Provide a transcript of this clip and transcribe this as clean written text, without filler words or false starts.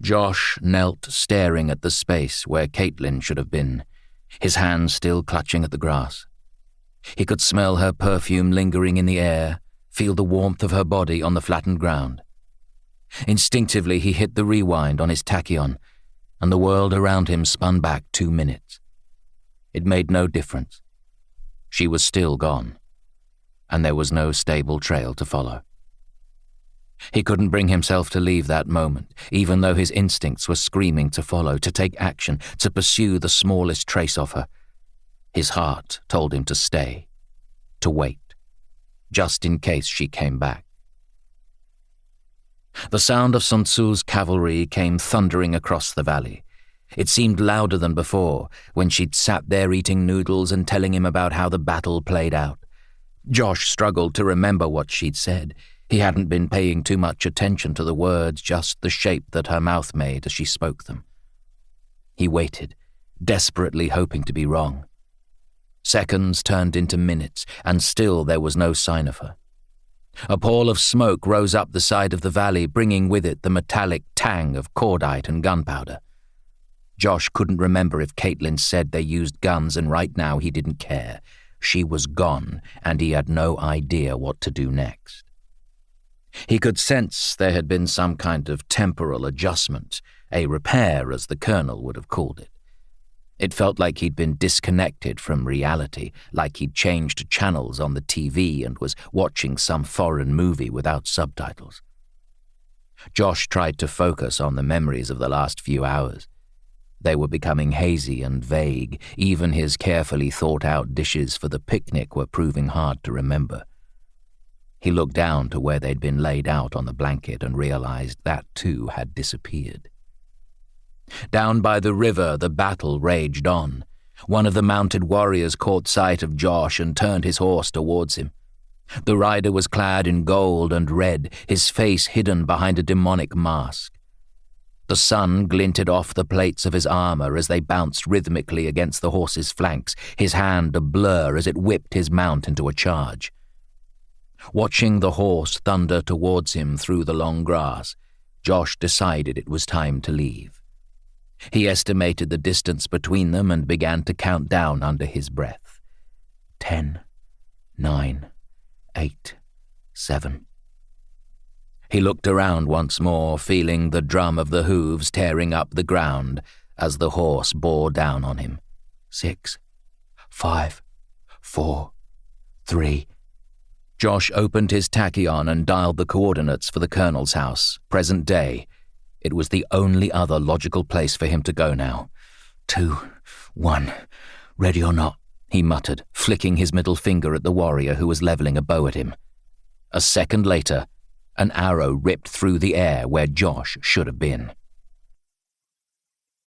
Josh knelt staring at the space where Caitlin should have been, his hands still clutching at the grass. He could smell her perfume lingering in the air, feel the warmth of her body on the flattened ground. Instinctively he hit the rewind on his tachyon, and the world around him spun back 2 minutes. It made no difference. She was still gone, and there was no stable trail to follow. He couldn't bring himself to leave that moment, even though his instincts were screaming to follow, to take action, to pursue the smallest trace of her. His heart told him to stay, to wait, just in case she came back. The sound of Sun Tzu's cavalry came thundering across the valley. It seemed louder than before, when she'd sat there eating noodles and telling him about how the battle played out. Josh struggled to remember what she'd said. He hadn't been paying too much attention to the words, just the shape that her mouth made as she spoke them. He waited, desperately hoping to be wrong. Seconds turned into minutes, and still there was no sign of her. A pall of smoke rose up the side of the valley, bringing with it the metallic tang of cordite and gunpowder. Josh couldn't remember if Caitlin said they used guns, and right now he didn't care. She was gone, and he had no idea what to do next. He could sense there had been some kind of temporal adjustment, a repair as the colonel would have called it. It felt like he'd been disconnected from reality, like he'd changed channels on the TV and was watching some foreign movie without subtitles. Josh tried to focus on the memories of the last few hours. They were becoming hazy and vague. Even his carefully thought-out dishes for the picnic were proving hard to remember. He looked down to where they'd been laid out on the blanket and realized that too had disappeared. Down by the river, the battle raged on. One of the mounted warriors caught sight of Josh and turned his horse towards him. The rider was clad in gold and red, his face hidden behind a demonic mask. The sun glinted off the plates of his armor as they bounced rhythmically against the horse's flanks, his hand a blur as it whipped his mount into a charge. Watching the horse thunder towards him through the long grass, Josh decided it was time to leave. He estimated the distance between them and began to count down under his breath. 10, 9, 8, 7. He looked around once more, feeling the drum of the hooves tearing up the ground as the horse bore down on him. 6, 5, 4, 3. Josh opened his tachyon and dialed the coordinates for the colonel's house, present day. It was the only other logical place for him to go now. 2, 1, ready or not, he muttered, flicking his middle finger at the warrior who was leveling a bow at him. A second later, an arrow ripped through the air where Josh should have been.